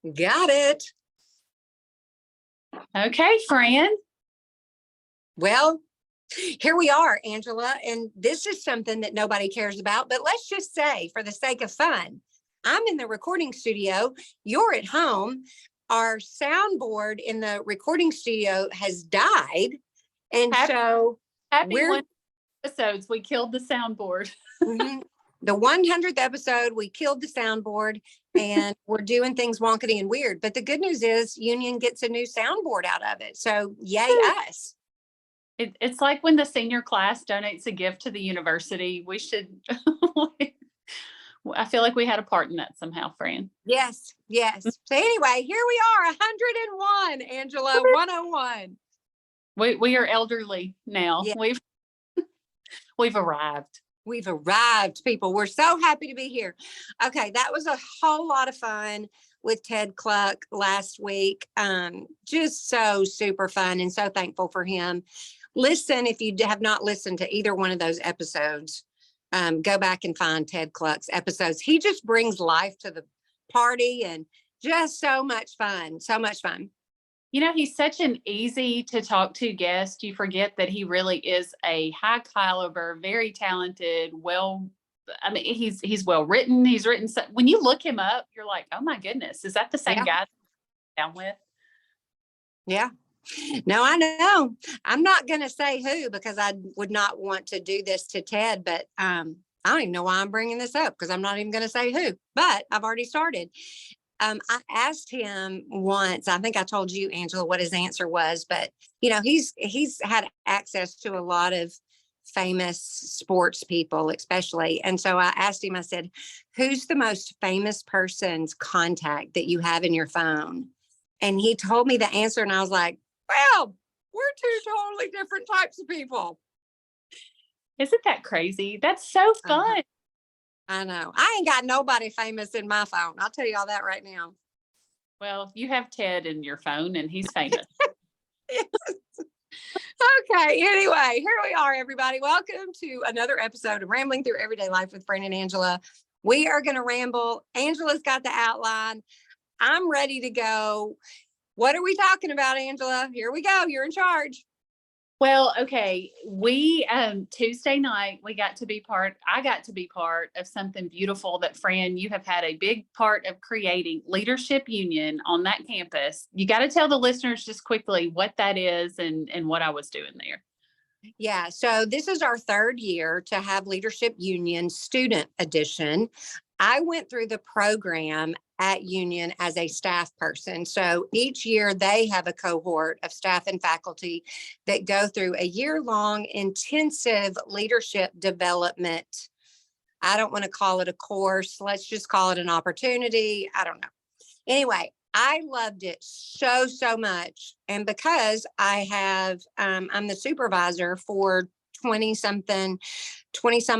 Got it. Okay, Fran. Well, here we are, Angela, and this is something that nobody cares about, but let's just say, for the sake of fun, I'm in the recording studio, you're at home. Our soundboard in the recording studio has died, and so happy 100 episodes, we killed the soundboard. The 100th episode, we killed the soundboard, and we're doing things wonkety and weird. But the good news is Union gets a new soundboard out of it. So yay us. It's like when the senior class donates a gift to the university. We should, I feel like we had a part in that somehow, Fran. Yes, yes. So anyway, here we are, 101, Angela, 101. We are elderly now. Yeah. We've arrived. We've arrived, people. We're so happy to be here. Okay, that was a whole lot of fun with Ted Cluck last week. Just so super fun and so thankful for him. Listen, if you have not listened to either one of those episodes, go back and find Ted Cluck's episodes. He just brings life to the party and just so much fun, so much fun. You know, he's such an easy to talk to guest. You forget that he really is a high caliber, very talented, he's well written. He's written, when you look him up, you're like, oh my goodness, is that the same guy I'm down with? Yeah. No, I know. I'm not going to say who, because I would not want to do this to Ted, but I don't even know why I'm bringing this up, because I'm not even going to say who, but I've already started. I asked him once, I think I told you, Angela, what his answer was, but you know, he's had access to a lot of famous sports people, especially. And so I asked him, I said, who's the most famous person's contact that you have in your phone? And he told me the answer, and I was like, well, we're two totally different types of people. Isn't that crazy? That's so fun. I know. I ain't got nobody famous in my phone. I'll tell you all that right now. Well, you have Ted in your phone, and he's famous. Yes. Okay. Anyway, here we are, everybody. Welcome to another episode of Rambling Through Everyday Life with Fran and Angela. We are going to ramble. Angela's got the outline. I'm ready to go. What are we talking about, Angela? Here we go. You're in charge. Well, okay. We, Tuesday night, I got to be part of something beautiful that, Fran, you have had a big part of creating, Leadership Union on that campus. You got to tell the listeners just quickly what that is and what I was doing there. Yeah, so this is our third year to have Leadership Union Student Edition. I went through the program at Union as a staff person. So each year they have a cohort of staff and faculty that go through a year-long intensive leadership development. I don't want to call it a course. Let's just call it an opportunity. I don't know. Anyway, I loved it so much. And because I have, I'm the supervisor for 20 some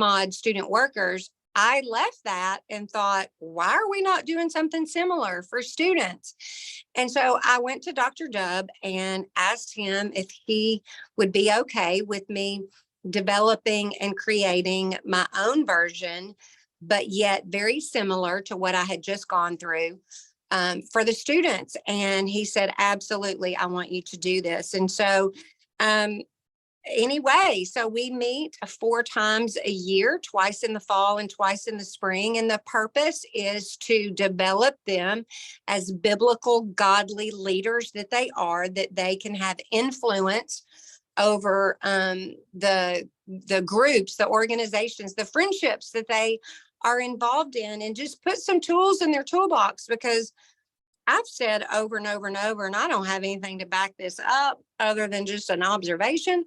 odd student workers, I left that and thought, why are we not doing something similar for students? And so I went to Dr. Dubb and asked him if he would be okay with me developing and creating my own version, but yet very similar to what I had just gone through for the students. And he said, absolutely, I want you to do this. And so anyway, so we meet 4 times a year, twice in the fall and twice in the spring. And the purpose is to develop them as biblical, godly leaders that they are, that they can have influence over the groups, the organizations, the friendships that they are involved in, and just put some tools in their toolbox. Because I've said over and over and over, and I don't have anything to back this up other than just an observation,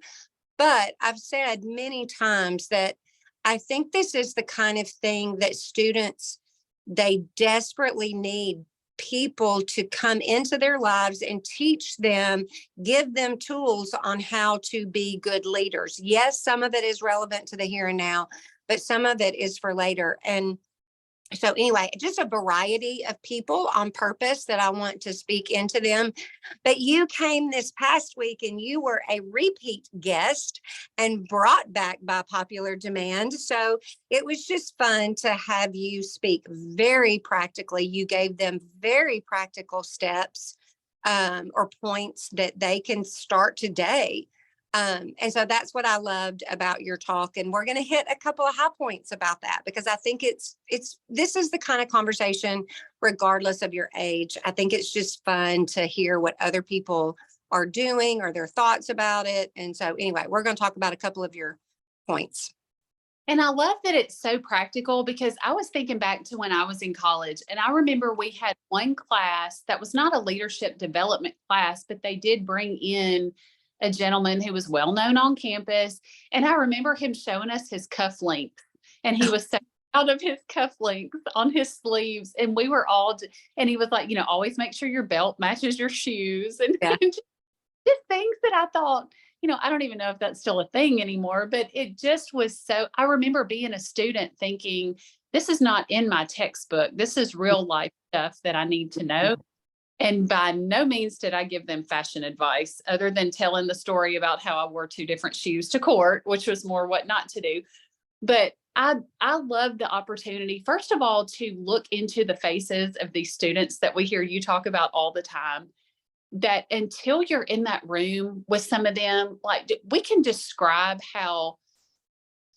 but I've said many times that I think this is the kind of thing that students, they desperately need people to come into their lives and teach them, give them tools on how to be good leaders. Yes, some of it is relevant to the here and now, but some of it is for later. And So anyway, just a variety of people on purpose that I want to speak into them. But you came this past week and you were a repeat guest and brought back by popular demand. So it was just fun to have you speak very practically. You gave them very practical steps or points that they can start today. And so that's what I loved about your talk. And we're going to hit a couple of high points about that because I think this is the kind of conversation, regardless of your age. I think it's just fun to hear what other people are doing or their thoughts about it. And so anyway, we're going to talk about a couple of your points. And I love that it's so practical because I was thinking back to when I was in college, and I remember we had one class that was not a leadership development class, but they did bring in a gentleman who was well known on campus. And I remember him showing us his cufflinks, and he was so proud of his cufflinks on his sleeves. And we were all, and he was like, always make sure your belt matches your shoes, and, Yeah. and just things that I thought, I don't even know if that's still a thing anymore, but it just was so. I remember being a student thinking, this is not in my textbook. This is real life stuff that I need to know. And by no means did I give them fashion advice other than telling the story about how I wore two different shoes to court, which was more what not to do. But I love the opportunity, first of all, to look into the faces of these students that we hear you talk about all the time, that until you're in that room with some of them, like we can describe how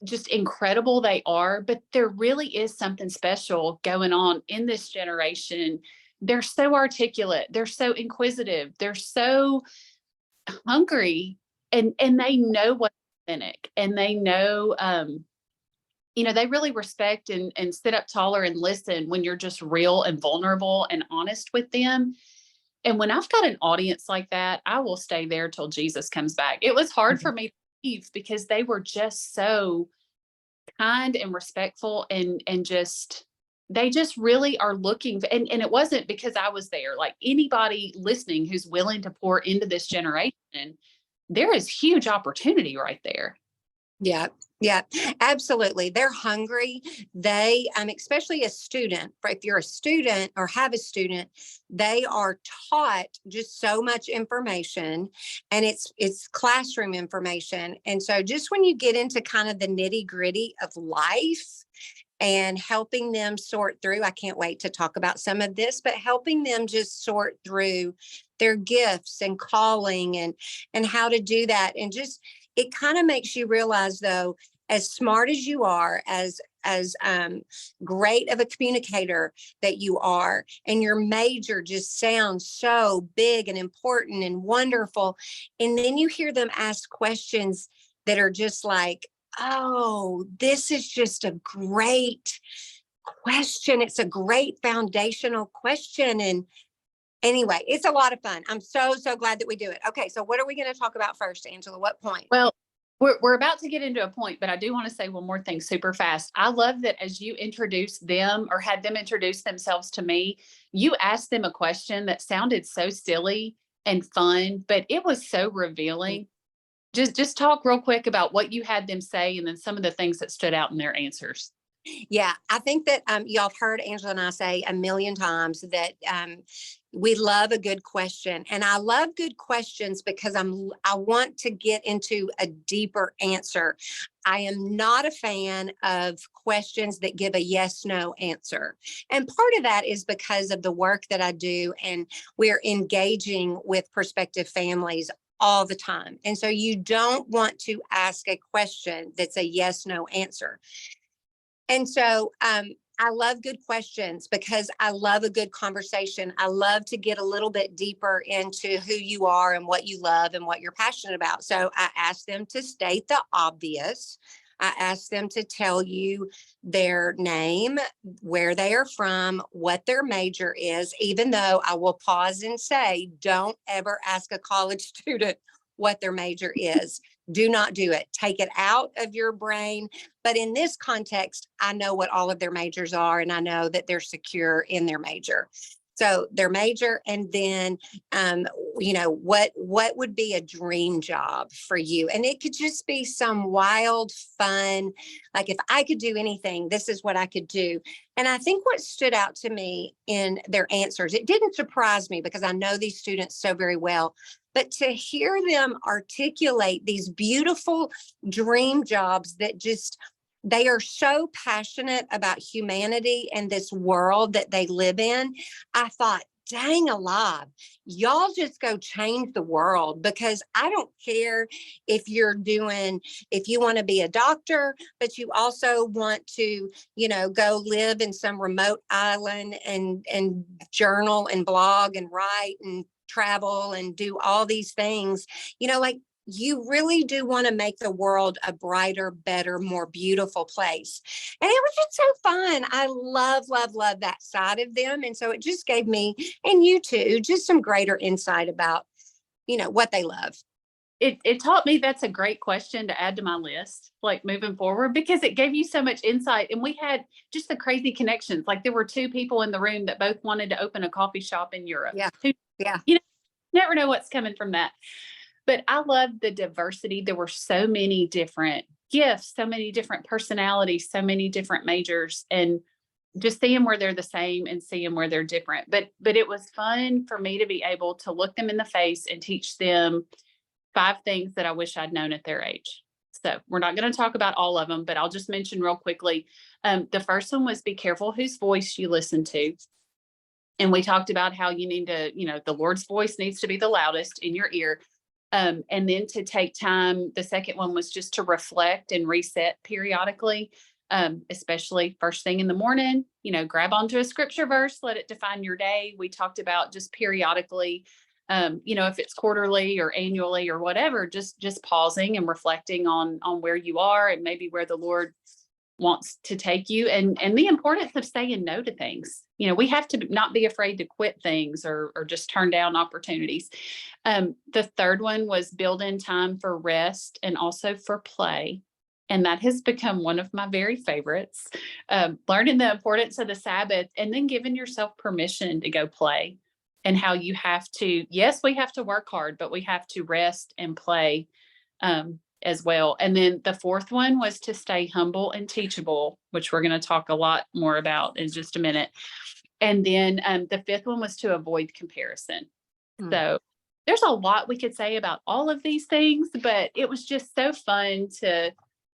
just incredible they are, but there really is something special going on in this generation. They're so articulate, they're so inquisitive, they're so hungry, and they know what's authentic, and they know they really respect and sit up taller and listen when you're just real and vulnerable and honest with them. And when I've got an audience like that, I will stay there till Jesus comes back. It was hard for me to leave because they were just so kind and respectful, and just they just really are looking, and it wasn't because I was there. Like anybody listening who's willing to pour into this generation, there is huge opportunity right there. Yeah, yeah, absolutely. They're hungry. They, especially a student, if you're a student or have a student, they are taught just so much information, and it's classroom information. And so just when you get into kind of the nitty gritty of life and helping them sort through, I can't wait to talk about some of this, but helping them just sort through their gifts and calling and how to do that. And just it kind of makes you realize, though, as smart as you are, as great of a communicator that you are, and your major just sounds so big and important and wonderful, and then you hear them ask questions that are just like, oh, this is just a great question. It's a great foundational question. And anyway, it's a lot of fun. I'm so glad that we do it. Okay, so what are we going to talk about first, Angela? What point? Well, we're about to get into a point, but I do want to say one more thing super fast. I love that as you introduced them or had them introduce themselves to me, you asked them a question that sounded so silly and fun, but it was so revealing. Just talk real quick about what you had them say and then some of the things that stood out in their answers. Yeah, I think that y'all have heard Angela and I say a million times that we love a good question, and I love good questions because I want to get into a deeper answer. I am not a fan of questions that give a yes no answer, and part of that is because of the work that I do, and we're engaging with prospective families all the time, and so you don't want to ask a question that's a yes no answer. And so I love good questions because I love a good conversation. I love to get a little bit deeper into who you are and what you love and what you're passionate about. So I ask them to state the obvious. I ask them to tell you their name, where they are from, what their major is, even though I will pause and say, don't ever ask a college student what their major is. Do not do it. Take it out of your brain. But in this context, I know what all of their majors are, and I know that they're secure in their major. So their major, and then, what would be a dream job for you? And it could just be some wild, fun, like if I could do anything, this is what I could do. And I think what stood out to me in their answers, it didn't surprise me because I know these students so very well, but to hear them articulate these beautiful dream jobs that just they are so passionate about humanity and this world that they live in. I thought, dang alive, y'all just go change the world, because I don't care if if you want to be a doctor, but you also want to, go live in some remote island and journal and blog and write and travel and do all these things, like you really do want to make the world a brighter, better, more beautiful place. And it was just so fun. I love, love, love that side of them. And so it just gave me, and you too, just some greater insight about, what they love. It taught me that's a great question to add to my list, like moving forward, because it gave you so much insight. And we had just the crazy connections. Like there were two people in the room that both wanted to open a coffee shop in Europe. Yeah. Who, Yeah. Never know what's coming from that. But I love the diversity. There were so many different gifts, so many different personalities, so many different majors, and just seeing where they're the same and seeing where they're different. But it was fun for me to be able to look them in the face and teach them 5 things that I wish I'd known at their age. So we're not going to talk about all of them, but I'll just mention real quickly. The first one was be careful whose voice you listen to. And we talked about how you need to, the Lord's voice needs to be the loudest in your ear. And then to take time. The second one was just to reflect and reset periodically, especially first thing in the morning, grab onto a scripture verse, let it define your day. We talked about just periodically, if it's quarterly or annually or whatever, just pausing and reflecting on where you are and maybe where the Lord wants to take you, and the importance of saying no to things. We have to not be afraid to quit things or just turn down opportunities. The third one was build in time for rest and also for play. And that has become one of my very favorites. Learning the importance of the Sabbath and then giving yourself permission to go play, and how you have to, yes, we have to work hard, but we have to rest and play as well. And then the fourth one was to stay humble and teachable, which we're going to talk a lot more about in just a minute. And then the fifth one was to avoid comparison. So there's a lot we could say about all of these things, but it was just so fun to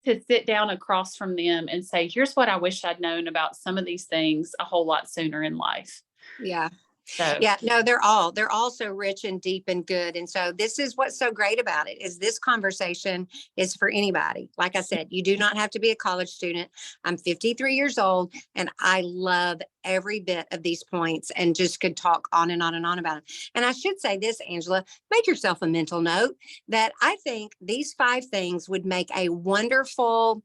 sit down across from them and say, here's what I wish I'd known about some of these things a whole lot sooner in life. Yeah. So Yeah, no, they're all so rich and deep and good. And so this is what's so great about it, is this conversation is for anybody. Like I said, you do not have to be a college student. I'm 53 years old and I love every bit of these points and just could talk on and on and on about it. And I should say this, Angela, make yourself a mental note that I think these 5 things would make a wonderful,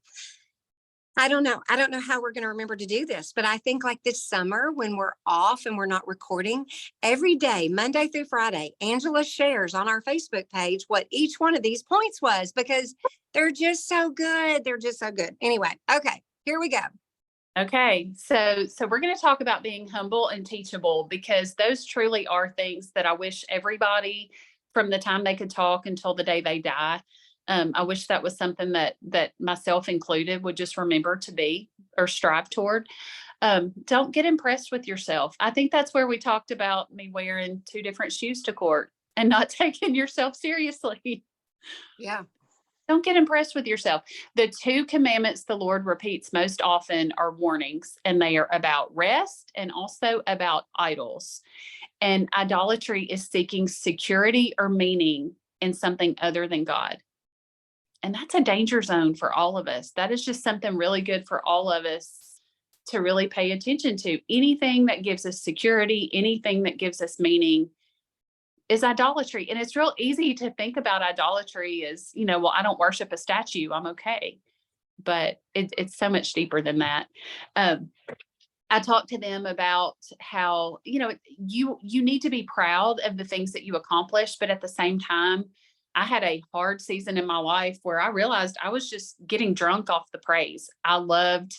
I don't know. I don't know how we're going to remember to do this, but I think like this summer when we're off and we're not recording, every day, Monday through Friday, Angela shares on our Facebook page what each one of these points was, because they're just so good. They're just so good. Anyway, okay, here we go. Okay, so we're going to talk about being humble and teachable, because those truly are things that I wish everybody, from the time they could talk until the day they die, I wish that was something that myself included would just remember to be or strive toward. Don't get impressed with yourself. I think that's where we talked about me wearing 2 different shoes to court and not taking yourself seriously. Yeah. Don't get impressed with yourself. The 2 commandments the Lord repeats most often are warnings, and they are about rest and also about idols. And idolatry is seeking security or meaning in something other than God. And that's a danger zone for all of us. That is just something really good for all of us to really pay attention to. Anything that gives us security, anything that gives us meaning is idolatry. And it's real easy to think about idolatry as, well, I don't worship a statue, I'm okay. But it's so much deeper than that. I talked to them about how, you need to be proud of the things that you accomplish, but at the same time, I had a hard season in my life where I realized I was just getting drunk off the praise. I loved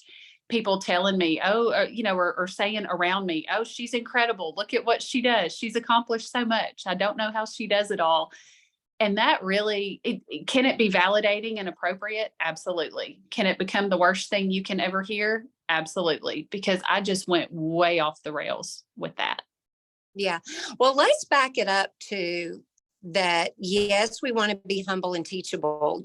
people telling me, oh, or saying around me, oh, she's incredible. Look at what she does. She's accomplished so much. I don't know how she does it all. And that really, can it be validating and appropriate? Absolutely. Can it become the worst thing you can ever hear? Absolutely. Because I just went way off the rails with that. Yeah. Well, let's back it up to that. Yes, we want to be humble and teachable.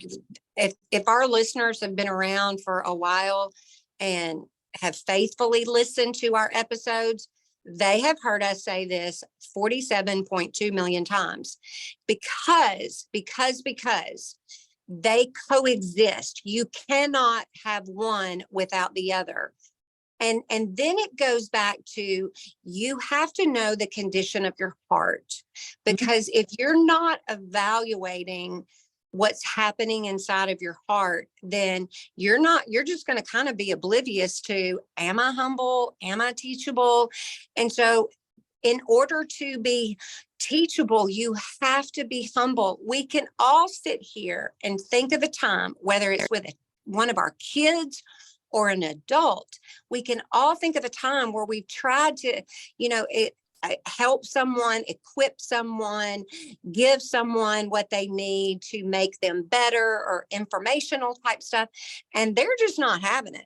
If our listeners have been around for a while and have faithfully listened to our episodes, they have heard us say this 47.2 million times because they coexist. You cannot have one without the other. And then it goes back to, you have to know the condition of your heart, because if you're not evaluating what's happening inside of your heart, then you're just going to kind of be oblivious to, am I humble? Am I teachable? And so in order to be teachable, you have to be humble. We can all sit here and think of a time, whether it's with one of our kids or an adult, we can all think of a time where we've tried to, help someone, equip someone, give someone what they need to make them better, or informational type stuff. And they're just not having it.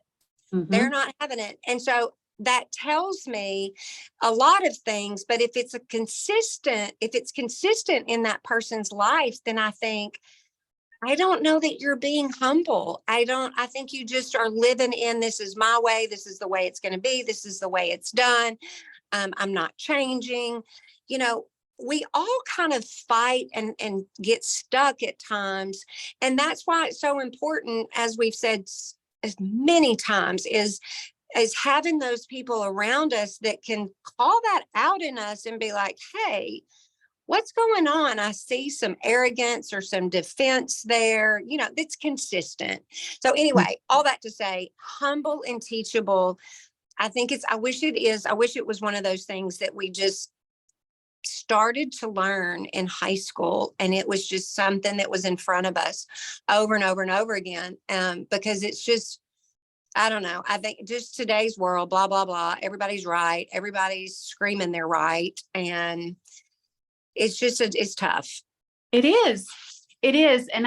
They're not having it. And so that tells me a lot of things. But if it's consistent in that person's life, then I think, I don't know that you're being humble. I think you just are living in, this is my way. This is the way it's going to be. This is the way it's done. I'm not changing. We all kind of fight and get stuck at times. And that's why it's so important, as we've said as many times, is having those people around us that can call that out in us and be like, hey, what's going on? I see some arrogance or some defense there, that's consistent. So anyway, all that to say, humble and teachable. I wish it was one of those things that we just started to learn in high school, and it was just something that was in front of us over and over and over again. Because it's just, I don't know. I think just today's world, blah, blah, blah. Everybody's right. Everybody's screaming they're right. And it's tough. It is. It is. And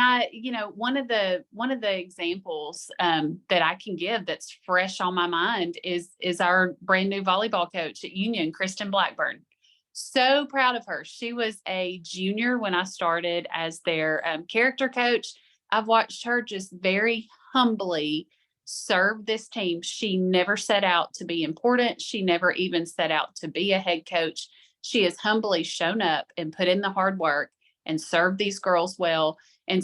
one of the examples that I can give that's fresh on my mind is our brand new volleyball coach at Union, Kristen Blackburn. So proud of her. She was a junior when I started as their character coach. I've watched her just very humbly serve this team. She never set out to be important. She never even set out to be a head coach. She has humbly shown up and put in the hard work and served these girls well, and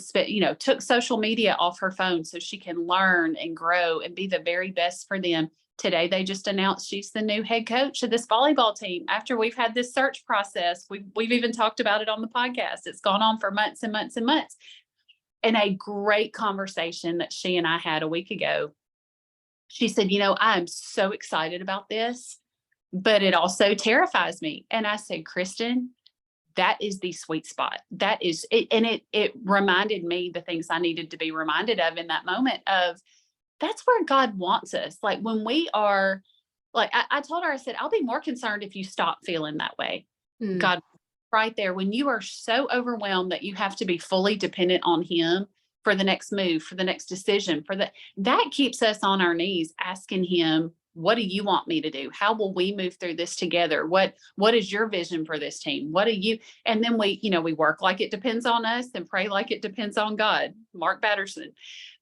took social media off her phone so she can learn and grow and be the very best for them. Today, they just announced she's the new head coach of this volleyball team after we've had this search process. We've even talked about it on the podcast. It's gone on for months and months and months. And a great conversation that she and I had a week ago. She said, I'm so excited about this, but it also terrifies me. And I said, Kristen, that is the sweet spot. That is it. And it reminded me the things I needed to be reminded of in that moment of, that's where God wants us. Like when we are, like I told her, I said, I'll be more concerned if you stop feeling that way. God, right there, when you are so overwhelmed that you have to be fully dependent on him for the next move, for the next decision, that keeps us on our knees asking him, what do you want me to do? How will we move through this together? What is your vision for this team? What do you, and then we work like it depends on us and pray like it depends on God. Mark Batterson.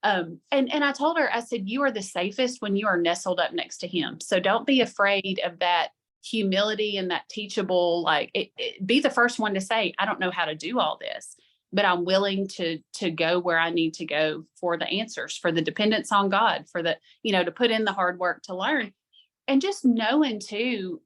And I told her, I said, you are the safest when you are nestled up next to him. So don't be afraid of that humility and that teachable, be the first one to say, I don't know how to do all this, but I'm willing to go where I need to go for the answers, for the dependence on God, for the, to put in the hard work to learn. And just knowing too,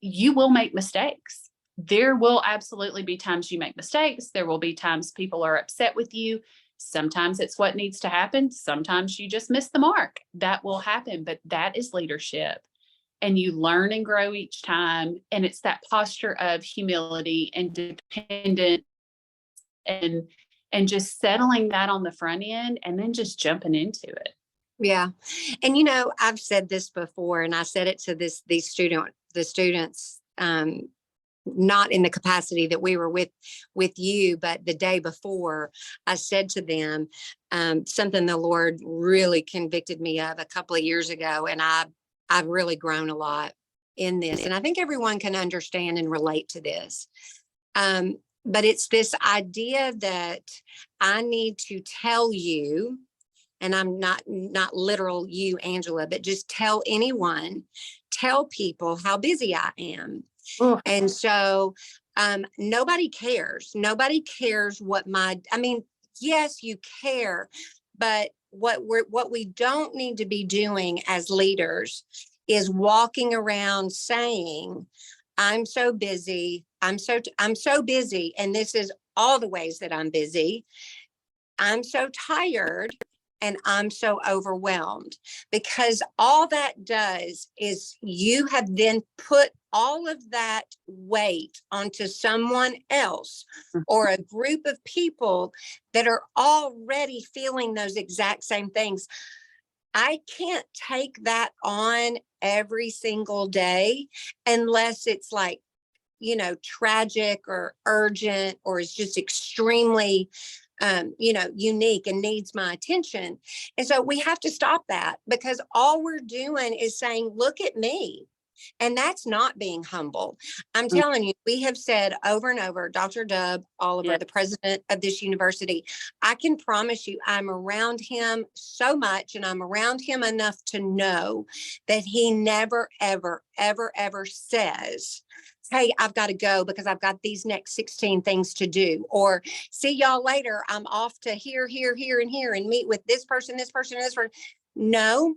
you will make mistakes. There will absolutely be times you make mistakes. There will be times people are upset with you. Sometimes it's what needs to happen. Sometimes you just miss the mark. That will happen, but that is leadership. And you learn and grow each time. And it's that posture of humility and dependence and just settling that on the front end and then just jumping into it. Yeah. And I've said this before, and I said it to the students, not in the capacity that we were with you, but the day before. I said to them, something the Lord really convicted me of a couple of years ago, and I've really grown a lot in this, and I think everyone can understand and relate to this. But it's this idea that I need to tell you, and I'm not literal you, Angela, but just tell people how busy I am. Oh, And so nobody cares. Nobody cares I mean, yes, you care, but what we don't need to be doing as leaders is walking around saying, I'm so busy. I'm so busy. And this is all the ways that I'm busy. I'm so tired and I'm so overwhelmed, because all that does is you have then put all of that weight onto someone else or a group of people that are already feeling those exact same things. I can't take that on every single day unless it's like, tragic or urgent, or is just extremely, unique and needs my attention. And so we have to stop that, because all we're doing is saying, look at me. And that's not being humble. I'm telling you, we have said over and over, Dr. Dub Oliver, yeah. the president of this university, I can promise you I'm around him so much, and I'm around him enough to know that he never, ever, ever, ever says, hey, I've got to go because I've got these next 16 things to do, or see y'all later. I'm off to here, here, here, and here, and meet with this person, this person, this person. No,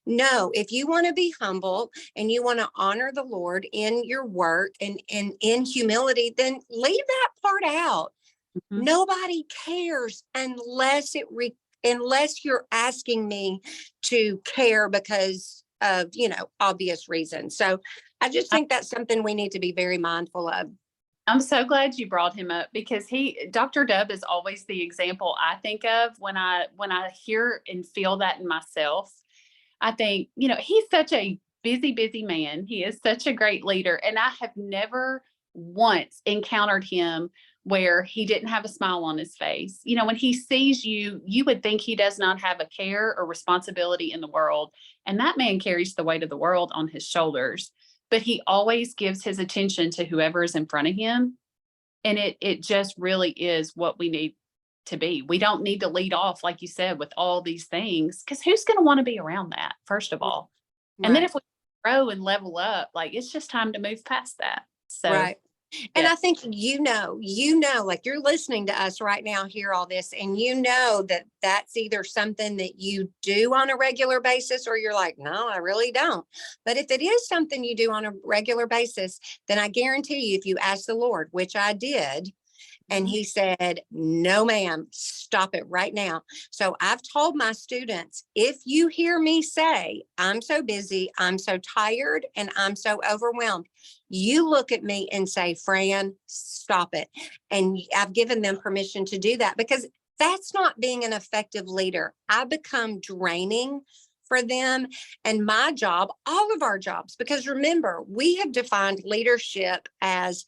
no, if you want to be humble and you want to honor the Lord in your work and in humility, then leave that part out. Mhm. Nobody cares unless you're asking me to care because of, obvious reasons. So I just think that's something we need to be very mindful of. I'm so glad you brought him up, because Dr. Dub is always the example I think of when I hear and feel that in myself. I think, he's such a busy, busy man. He is such a great leader. And I have never once encountered him where he didn't have a smile on his face. When he sees you, you would think he does not have a care or responsibility in the world. And that man carries the weight of the world on his shoulders. But he always gives his attention to whoever is in front of him. And it just really is what we need to be. We don't need to lead off, like you said, with all these things, because who's going to want to be around that, first of all? And then Right. if we grow and level up, like, it's just time to move past that. So, Right. And yeah. I think, like you're listening to us right now, hear all this, and that that's either something that you do on a regular basis, or you're like, no, I really don't. But if it is something you do on a regular basis, then I guarantee you, if you ask the Lord, which I did, and Mhm. he said, no, ma'am, stop it right now. So I've told my students, if you hear me say, I'm so busy, I'm so tired, and I'm so overwhelmed, you look at me and say, Fran, stop it. And I've given them permission to do that, because that's not being an effective leader. I become draining for them. And my job, all of our jobs, because remember, we have defined leadership as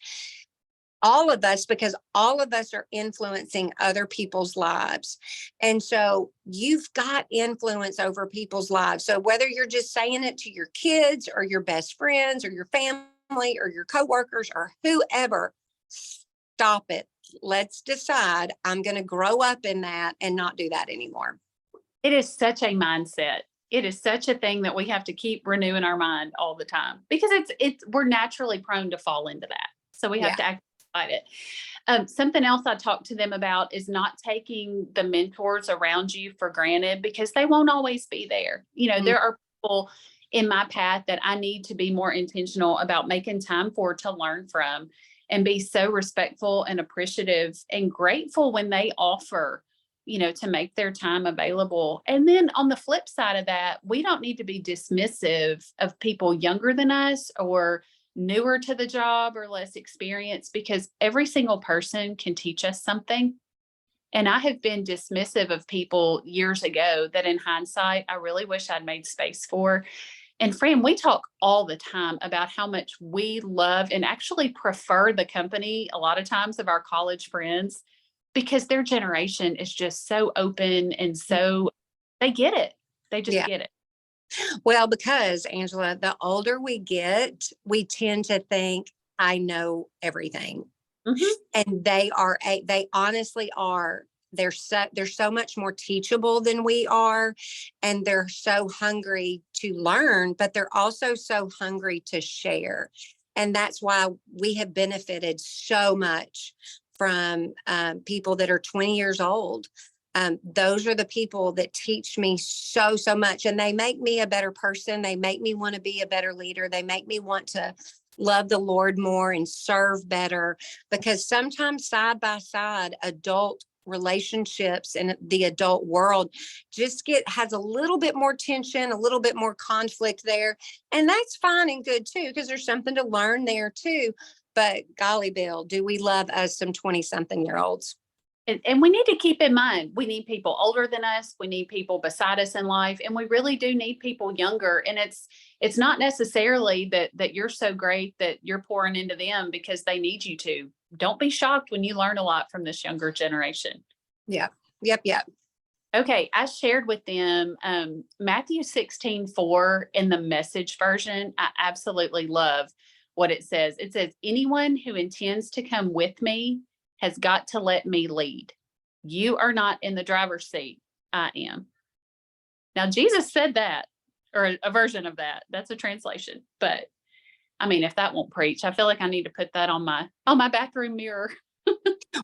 all of us, because all of us are influencing other people's lives. And so you've got influence over people's lives. So whether you're just saying it to your kids or your best friends or your family or your coworkers or whoever, stop it. Let's decide I'm going to grow up in that and not do that anymore. It is such a mindset. It is such a thing that we have to keep renewing our mind all the time, because we're naturally prone to fall into that. So we have Yeah. to act fight it. Something else I talk to them about is not taking the mentors around you for granted, because they won't always be there. Mm. There are people in my path that I need to be more intentional about making time for, to learn from, and be so respectful and appreciative and grateful when they offer, to make their time available. And then on the flip side of that, we don't need to be dismissive of people younger than us or newer to the job or less experienced, because every single person can teach us something. And I have been dismissive of people years ago that in hindsight, I really wish I'd made space for. And Fran, we talk all the time about how much we love and actually prefer the company a lot of times of our college friends because their generation is just so open and so they get it. They just Yeah. get it. Well, because Angela, the older we get, we tend to think, I know everything. Mhm. And they honestly are. They're so much more teachable than we are, and they're so hungry to learn, but they're also so hungry to share. And that's why we have benefited so much from people that are 20 years old. Those are the people that teach me so much, and they make me a better person. They make me want to be a better leader. They make me want to love the Lord more and serve better, because sometimes side by side, adult relationships and the adult world just has a little bit more tension, a little bit more conflict there. And that's fine and good too, because there's something to learn there too. But golly, Bill, do we love us some 20 something year olds? And we need to keep in mind, we need people older than us. We need people beside us in life. And we really do need people younger. And it's not necessarily that you're so great that you're pouring into them because they need you to. Don't be shocked when you learn a lot from this younger generation. Yeah. Yep. Okay, I shared with them Matthew 16:4 in the Message version. I absolutely love what it says. It says, anyone who intends to come with me has got to let me lead. You are not in the driver's seat. I am. Now, Jesus said that, or a version of that. That's a translation. But I mean, if that won't preach, I feel like I need to put that on my bathroom mirror.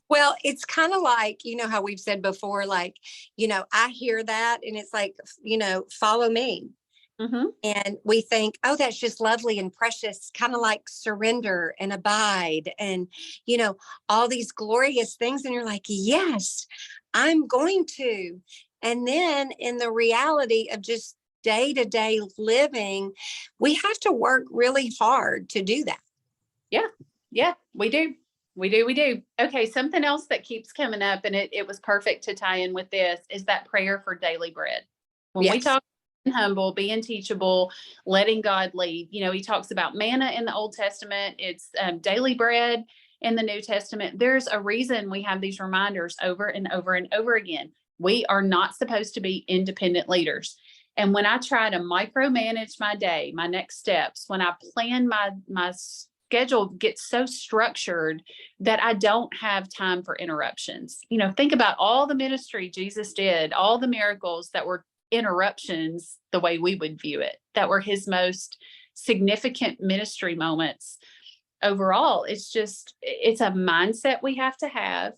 Well, it's kind of like, how we've said before, like, I hear that and it's like, follow me. Hmm. And we think, oh, that's just lovely and precious, kind of like surrender and abide and, all these glorious things. And you're like, yes, I'm going to. And then in the reality of just day to day living, we have to work really hard to do that. Yeah. Yeah, we do. We do. Okay, something else that keeps coming up, and it was perfect to tie in with this, is that prayer for daily bread. When we Yes. talk being humble, being teachable, letting God lead, he talks about manna in the Old Testament. It's daily bread in the New Testament. There's a reason we have these reminders over and over and over again. We are not supposed to be independent leaders. And when I try to micromanage my day, my next steps, when I plan my schedule gets so structured that I don't have time for interruptions. Think about all the ministry Jesus did, all the miracles that were interruptions, the way we would view it, that were his most significant ministry moments. Overall, it's a mindset we have to have.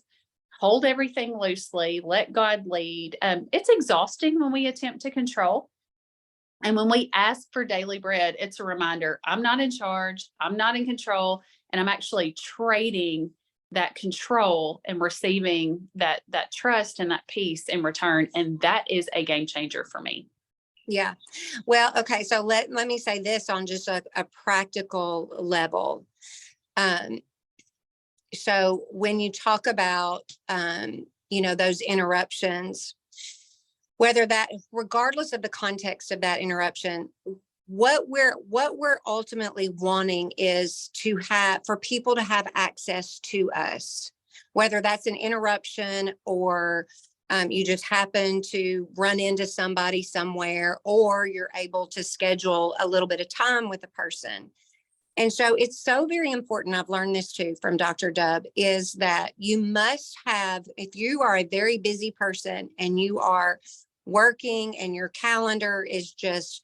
Hold everything loosely, let God lead. It's exhausting when we attempt to control. And when we ask for daily bread, it's a reminder I'm not in charge, I'm not in control, and I'm actually trading that control and receiving that trust and that peace in return. And that is a game changer for me. Yeah. Well, okay. So let me say this on just a practical level. Um, so when you talk about, those interruptions, regardless of the context of that interruption, what we're ultimately wanting is for people to have access to us, whether that's an interruption or you just happen to run into somebody somewhere, or you're able to schedule a little bit of time with a person. And so it's so very important. I've learned this too from Dr. Dub, is that you must have, if you are a very busy person and you are working and your calendar is just,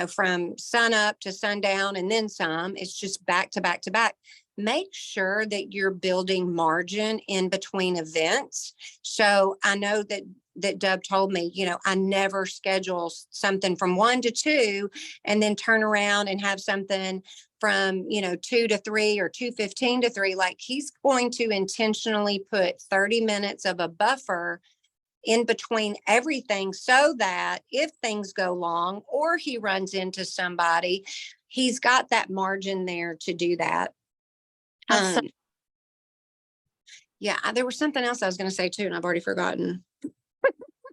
from sun up to sundown and then some, it's just back to back to back. Make sure that you're building margin in between events. So I know that Dub told me, I never schedule something from 1 to 2 and then turn around and have something from 2 to 3 or 2:15 to 3. Like, he's going to intentionally put 30 minutes of a buffer in between everything, so that if things go long or he runs into somebody, he's got that margin there to do that. That's so um Yeah, there was something else I was going to say too, and I've already forgotten.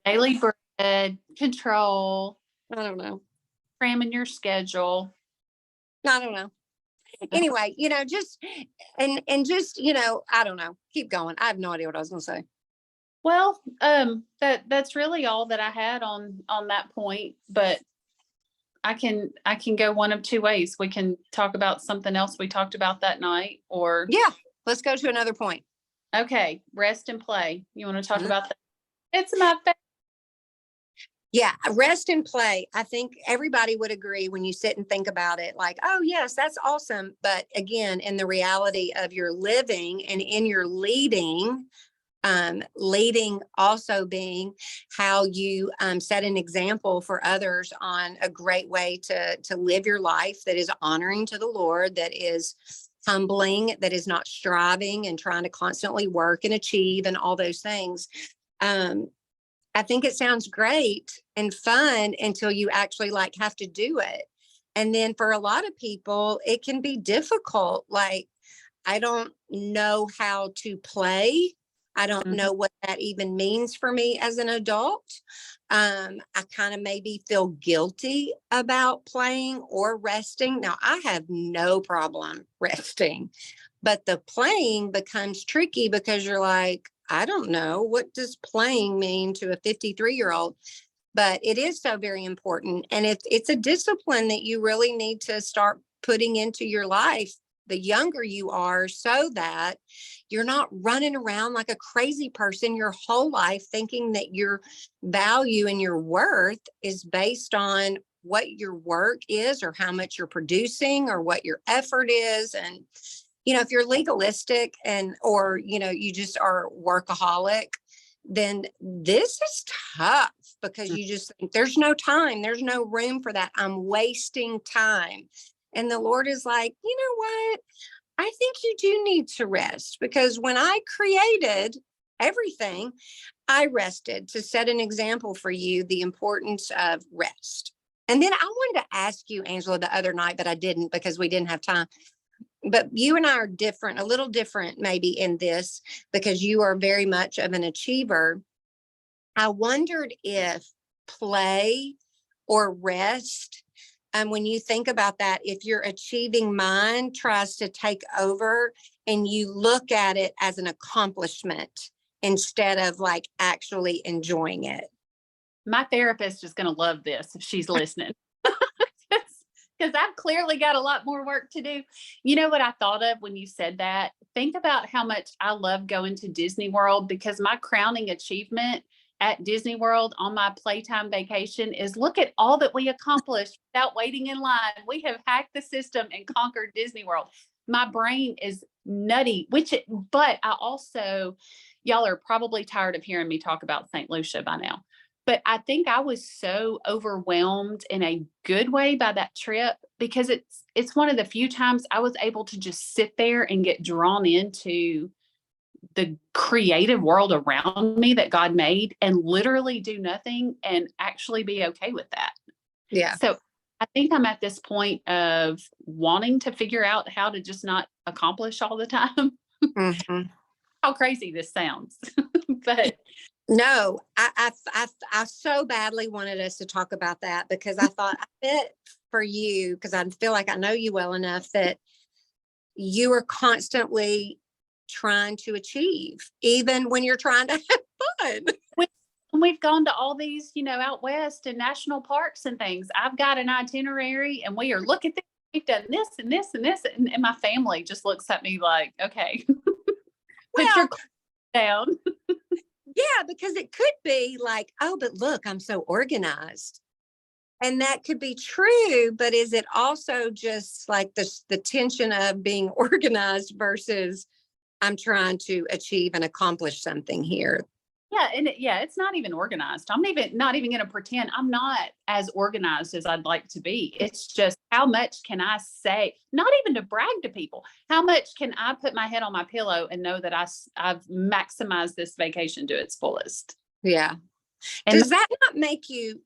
Daily bread, control, I don't know. cramming your schedule. I don't know. Anyway, just and just, I don't know. Keep going. I have no idea what I was going to say. Well, that's really all that I had on that point, but I can go one of two ways. We can talk about something else we talked about that night, or Yeah, let's go to another point. okay, rest and play. You want to talk Mhm. about that? It's my favorite. Yeah, rest and play. I think everybody would agree when you sit and think about it, like, oh, yes, that's awesome. But again, in the reality of your living and in your leading also being how you set an example for others on a great way to live your life that is honoring to the Lord, that is humbling, that is not striving and trying to constantly work and achieve and all those things. Um, I think it sounds great and fun until you actually like have to do it. And then for a lot of people, it can be difficult. Like, I don't know how to play. I don't Mhm. know what that even means for me as an adult. I kind of maybe feel guilty about playing or resting. Now, I have no problem resting, but the playing becomes tricky because you're like, I don't know, what does playing mean to a 53-year-old? But it is so very important. And it's a discipline that you really need to start putting into your life the younger you are, so that you're not running around like a crazy person your whole life thinking that your value and your worth is based on what your work is or how much you're producing or what your effort is. And if you're legalistic or you just are workaholic, then this is tough because you just think there's no time, there's no room for that. I'm wasting time. And the Lord is like, you know what? I think you do need to rest, because when I created everything, I rested to set an example for you, the importance of rest. And then I wanted to ask you, Angela, the other night, but I didn't because we didn't have time. But you and I are different, a little different maybe in this, because you are very much of an achiever. I wondered if play or rest, and when you think about that, if your achieving mind tries to take over and you look at it as an accomplishment instead of like actually enjoying it. My therapist is going to love this if she's listening. Because I've clearly got a lot more work to do. You know what I thought of when you said that? Think about how much I love going to Disney World, because my crowning achievement at Disney World on my playtime vacation is look at all that we accomplished without waiting in line. We have hacked the system and conquered Disney World. My brain is nutty, but I also, y'all are probably tired of hearing me talk about St. Lucia by now. But I think I was so overwhelmed in a good way by that trip, because it's one of the few times I was able to just sit there and get drawn into the creative world around me that God made and literally do nothing and actually be okay with that. Yeah. So I think I'm at this point of wanting to figure out how to just not accomplish all the time. Mhm. How crazy this sounds. But No, I so badly wanted us to talk about that, because I thought I bet for you, because I feel like I know you well enough, that you are constantly trying to achieve, even when you're trying to have fun. we've gone to all these, out west and national parks and things. I've got an itinerary and we are, look at this. We've done this and this and this. And my family just looks at me like, okay, put your Well, down. yeah, because it could be like, oh, but look, I'm so organized. And that could be true, but is it also just like the tension of being organized versus I'm trying to achieve and accomplish something here? Yeah. And it's not even organized. I'm not even going to pretend I'm not as organized as I'd like to be. It's just, how much can I say, not even to brag to people, how much can I put my head on my pillow and know that I've maximized this vacation to its fullest? Yeah. And Does that not make you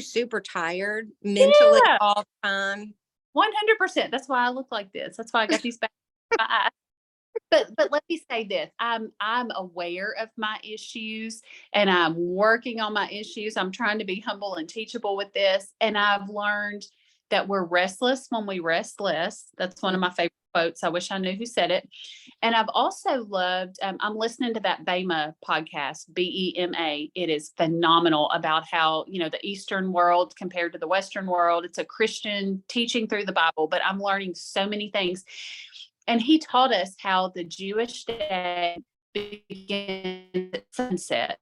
super tired mentally yeah, all the time? 100%. That's why I look like this. That's why I got these back. But let me say this. I'm aware of my issues and I'm working on my issues. I'm trying to be humble and teachable with this. And I've learned that we're restless when we rest less. That's one of my favorite quotes. I wish I knew who said it. And I've also loved, I'm listening to that BEMA podcast, BEMA. It is phenomenal about how, the Eastern world compared to the Western world. It's a Christian teaching through the Bible, but I'm learning so many things. And he taught us how the Jewish day begins at sunset,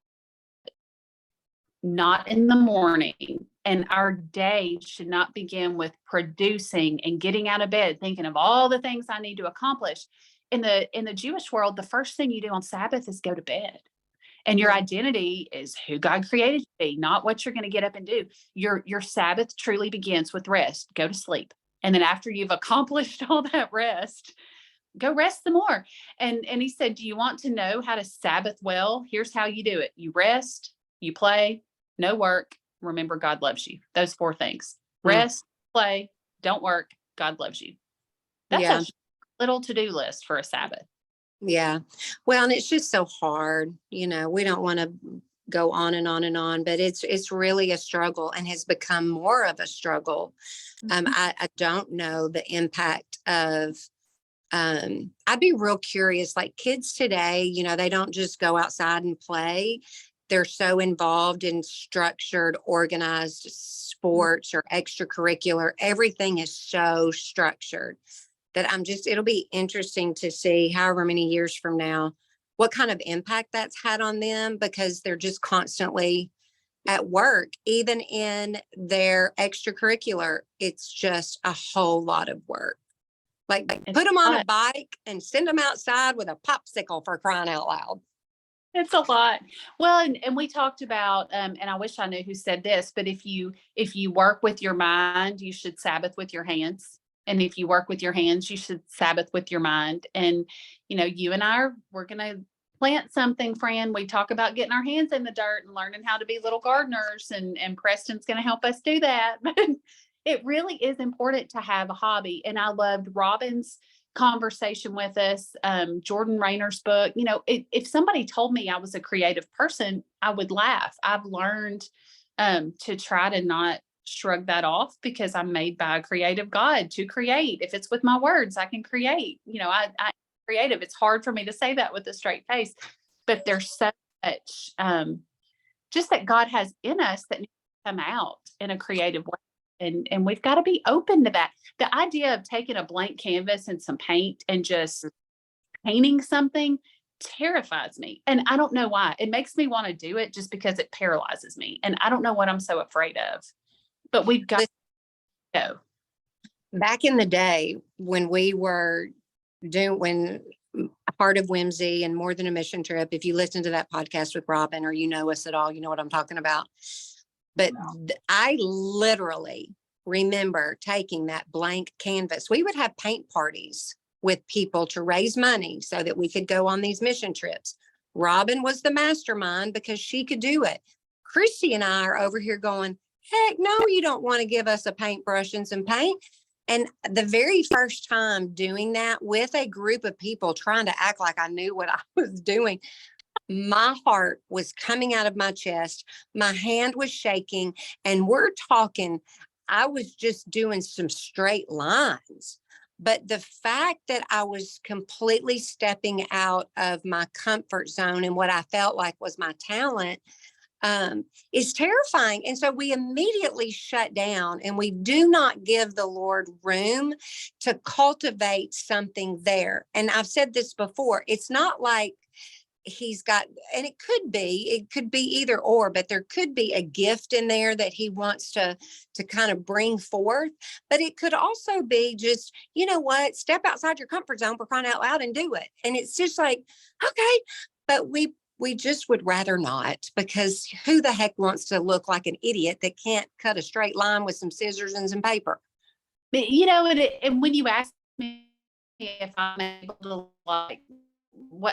not in the morning. And our day should not begin with producing and getting out of bed, thinking of all the things I need to accomplish. In the Jewish world, the first thing you do on Sabbath is go to bed. And your identity is who God created you to be, not what you're going to get up and do. Your Sabbath truly begins with rest. Go to sleep. And then after you've accomplished all that rest, go rest some more. And he said, do you want to know how to Sabbath well? Here's how you do it. You rest, you play, no work. Remember, God loves you. Those 4 things. Rest, play, don't work. God loves you. That's a little to-do list for a Sabbath. Yeah. Well, and it's just so hard. We don't want to go on and on and on, but it's really a struggle and has become more of a struggle. I don't know the impact of, I'd be real curious, like kids today, they don't just go outside and play. They're so involved in structured, organized sports or extracurricular. Everything is so structured that it'll be interesting to see however many years from now, what kind of impact that's had on them, because they're just constantly at work. Even in their extracurricular, it's just a whole lot of work. Like put them on a bike and send them outside with a popsicle, for crying out loud. It's a lot. Well, and we talked about, and I wish I knew who said this, but if you work with your mind, you should Sabbath with your hands. And if you work with your hands, you should Sabbath with your mind. And, you and we're going to plant something, friend. We talk about getting our hands in the dirt and learning how to be little gardeners, and Preston's going to help us do that. But it really is important to have a hobby. And I loved Robin's conversation with us, Jordan Rayner's book. If somebody told me I was a creative person, I would laugh. I've learned to try to not shrug that off, because I'm made by a creative God to create. If it's with my words, I can create. I'm creative. It's hard for me to say that with a straight face, but there's so much just that God has in us that needs to come out in a creative way. And we've got to be open to that. The idea of taking a blank canvas and some paint and just painting something terrifies me. And I don't know why. It makes me want to do it just because it paralyzes me. And I don't know what I'm so afraid of. But we've got to go. Back in the day when we were when Heart of Whimsy and More Than a Mission Trip, if you listen to that podcast with Robin, or us at all, you know what I'm talking about. But I literally remember taking that blank canvas. We would have paint parties with people to raise money so that we could go on these mission trips. Robin was the mastermind because she could do it. Christy and I are over here going, heck no, you don't want to give us a paintbrush and some paint. And the very first time doing that with a group of people, trying to act like I knew what I was doing, my heart was coming out of my chest. My hand was shaking. And we're talking, I was just doing some straight lines. But the fact that I was completely stepping out of my comfort zone and what I felt like was my talent is terrifying. And so we immediately shut down, and we do not give the Lord room to cultivate something there. And I've said this before, it's not like he's got, and it could be either or, but there could be a gift in there that he wants to kind of bring forth. But it could also be just, you know what, step outside your comfort zone, for crying out loud, and do it. And it's just like, okay, but we just would rather not, because who the heck wants to look like an idiot that can't cut a straight line with some scissors and some paper? But, and when you ask me if I'm able to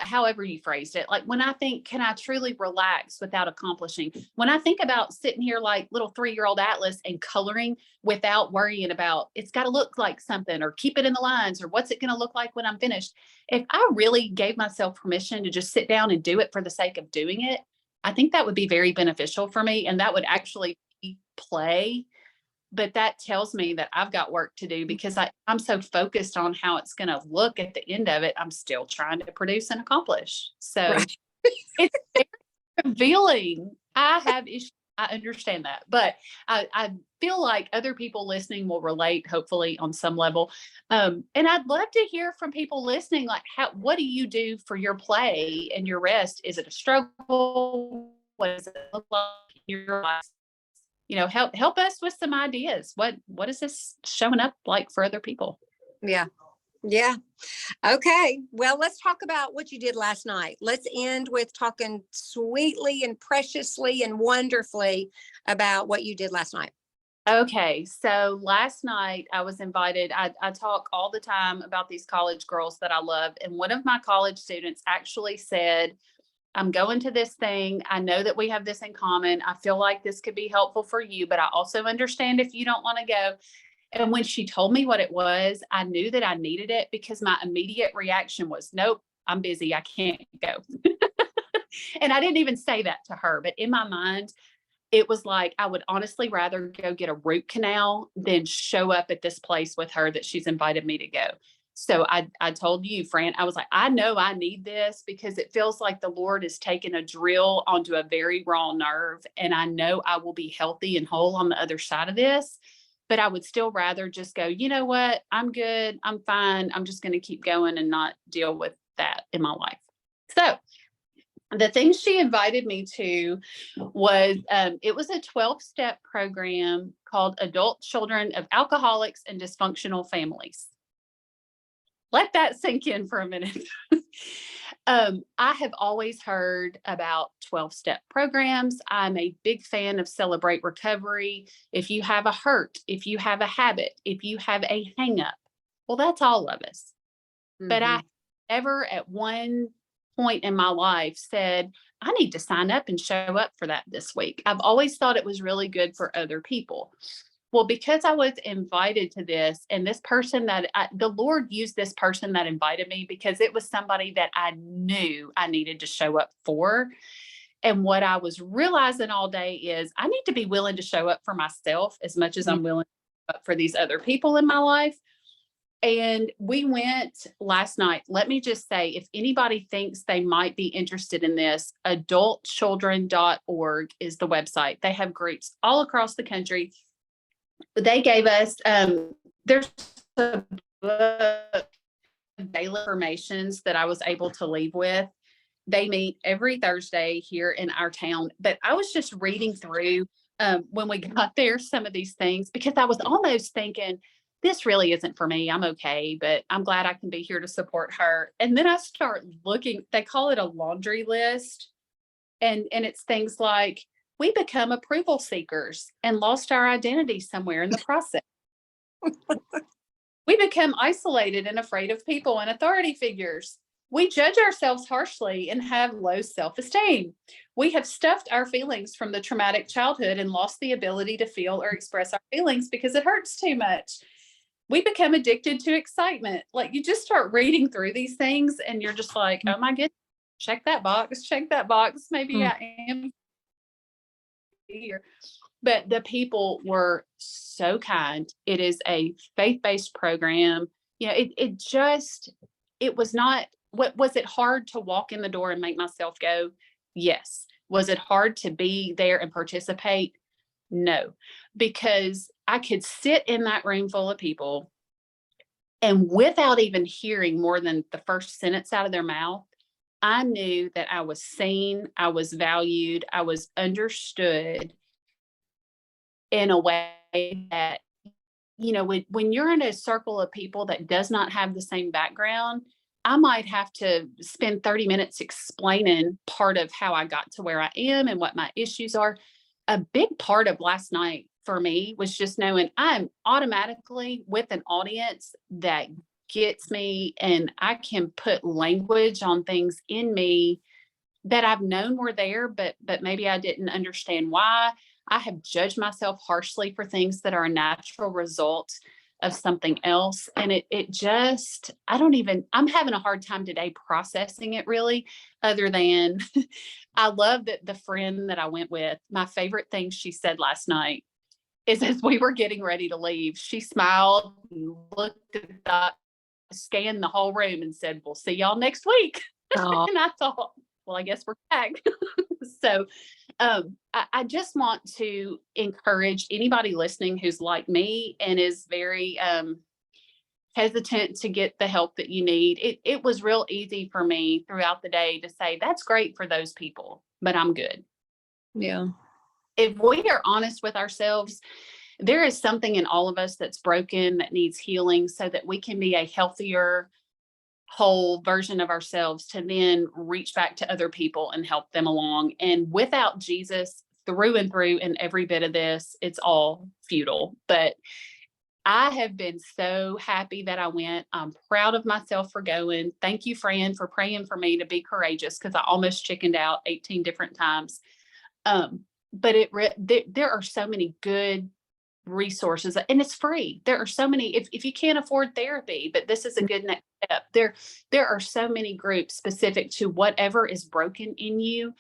however you phrased it, like when I think, can I truly relax without accomplishing? When I think about sitting here like little 3-year-old Atlas and coloring without worrying about it's got to look like something or keep it in the lines or what's it going to look like when I'm finished. If I really gave myself permission to just sit down and do it for the sake of doing it, I think that would be very beneficial for me. And that would actually be play. But that tells me that I've got work to do because I'm so focused on how it's going to look at the end of it. I'm still trying to produce and accomplish. So Right. it's very revealing. I have issues. I understand that, but I feel like other people listening will relate, hopefully on some level. And I'd love to hear from people listening, like what do you do for your play and your rest? Is it a struggle? What does it look like in your life? Help us with some ideas. What is this showing up like for other people? Yeah. Yeah. Okay. Well, let's talk about what you did last night. Let's end with talking sweetly and preciously and wonderfully about what you did last night. Okay, so last night I was invited. I talk all the time about these college girls that I love, and one of my college students actually said, I'm going to this thing. I know that we have this in common. I feel like this could be helpful for you, but I also understand if you don't want to go. And when she told me what it was, I knew that I needed it because my immediate reaction was, nope, I'm busy. I can't go. And I didn't even say that to her, but in my mind, it was like I would honestly rather go get a root canal than show up at this place with her that she's invited me to go. So I told you, Fran, I was like, I know I need this because it feels like the Lord is taking a drill onto a very raw nerve. And I know I will be healthy and whole on the other side of this. But I would still rather just go, you know what? I'm good. I'm fine. I'm just going to keep going and not deal with that in my life. So the thing she invited me to was it was a 12-step program called Adult Children of Alcoholics and Dysfunctional Families. Let that sink in for a minute. I have always heard about 12-step programs. I'm a big fan of Celebrate Recovery. If you have a hurt, if you have a habit, if you have a hang up, well, that's all of us. But I never at one point in my life said, I need to sign up and show up for that this week. I've always thought it was really good for other people. Well, because I was invited to this, and this person the Lord used this person that invited me because it was somebody that I knew I needed to show up for. And what I was realizing all day is I need to be willing to show up for myself as much as I'm willing to show up for these other people in my life. And we went last night. Let me just say, if anybody thinks they might be interested in this, adultchildren.org is the website. They have groups all across the country. They gave us, there's a book of daily affirmations that I was able to leave with. They meet every Thursday here in our town. But I was just reading through when we got there some of these things because I was almost thinking, this really isn't for me. I'm okay, but I'm glad I can be here to support her. And then I start looking, they call it a laundry list. And it's things like, we become approval seekers and lost our identity somewhere in the process. We become isolated and afraid of people and authority figures. We judge ourselves harshly and have low self-esteem. We have stuffed our feelings from the traumatic childhood and lost the ability to feel or express our feelings because it hurts too much. We become addicted to excitement. Like you just start reading through these things and you're just like, oh my goodness, check that box. Maybe I am here. But the people were so kind. It is a faith-based program. It was not, was it hard to walk in the door and make myself go? Yes. Was it hard to be there and participate? No, because I could sit in that room full of people and without even hearing more than the first sentence out of their mouth, I knew that I was seen, I was valued, I was understood in a way that, when you're in a circle of people that does not have the same background, I might have to spend 30 minutes explaining part of how I got to where I am and what my issues are. A big part of last night for me was just knowing I'm automatically with an audience that gets me, and I can put language on things in me that I've known were there, but maybe I didn't understand why. I have judged myself harshly for things that are a natural result of something else. And it just, I don't even, I'm having a hard time today processing it really, other than I love that the friend that I went with, my favorite thing she said last night is as we were getting ready to leave, she smiled and looked at the, scanned the whole room and said, "We'll see y'all next week." Oh, And I thought, well, I guess we're back. So I just want to encourage anybody listening who's like me and is very hesitant to get the help that you need. It was real easy for me throughout the day to say, that's great for those people, but I'm good. yeah. If we are honest with ourselves, there is something in all of us that's broken that needs healing so that we can be a healthier, whole version of ourselves to then reach back to other people and help them along. And without Jesus through and through in every bit of this, it's all futile. But I have been so happy that I went. I'm proud of myself for going. Thank you, Fran, for praying for me to be courageous because I almost chickened out 18 different times. But there are so many good resources, and it's free. There are so many, if you can't afford therapy, but this is a good next step. There are so many groups specific to whatever is broken in you.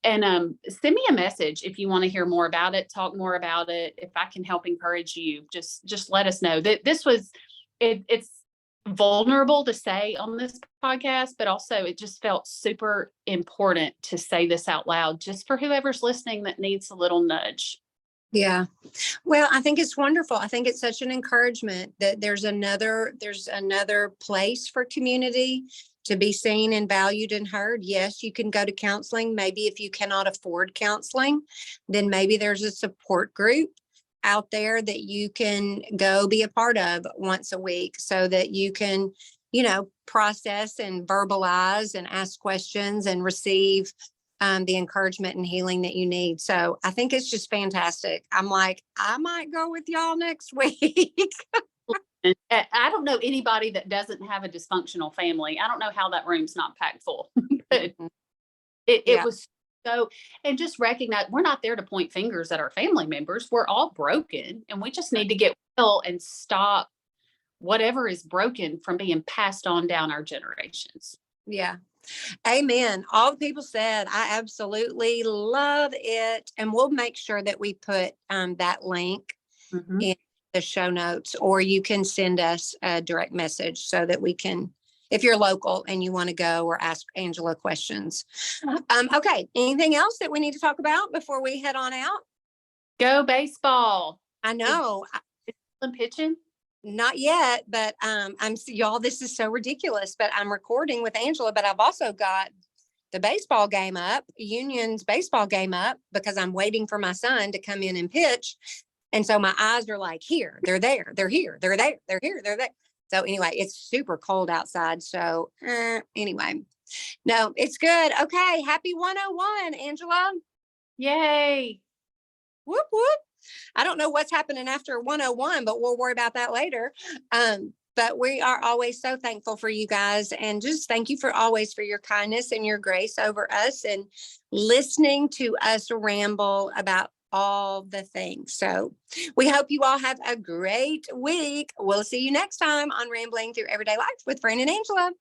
And send me a message if you want to hear more about it, talk more about it. If I can help encourage you, just let us know that this was it's vulnerable to say on this podcast, but also it just felt super important to say this out loud just for whoever's listening that needs a little nudge. Yeah. Well, I think it's wonderful. I think it's such an encouragement that there's another place for community to be seen and valued and heard. Yes, you can go to counseling. Maybe if you cannot afford counseling, then maybe there's a support group out there that you can go be a part of once a week so that you can, process and verbalize and ask questions and receive the encouragement and healing that you need. So I think it's just fantastic. I'm like, I might go with y'all next week. And I don't know anybody that doesn't have a dysfunctional family. I don't know how that room's not packed full, but it Yeah. was so, and just recognize we're not there to point fingers at our family members. We're all broken and we just need to get well and stop whatever is broken from being passed on down our generations. Yeah. Amen. All the people said, I absolutely love it. And we'll make sure that we put that link Mhm. in the show notes, or you can send us a direct message so that we can, if you're local and you want to go or ask Angela questions. Okay. Anything else that we need to talk about before we head on out? Go baseball. I know. Is pitching? Not yet, but y'all, this is so ridiculous, but I'm recording with Angela, but I've also got the baseball game up, Union's baseball game up, because I'm waiting for my son to come in and pitch. And so my eyes are like, here, they're there, they're here, they're there, they're here, they're there. So anyway, it's super cold outside. So anyway, no, it's good. Okay. Happy 101, Angela. Yay. Whoop, whoop. I don't know what's happening after 101, but we'll worry about that later. But we are always so thankful for you guys, and just thank you for always for your kindness and your grace over us and listening to us ramble about all the things. So we hope you all have a great week. We'll see you next time on Rambling Through Everyday Life with Fran and Angela.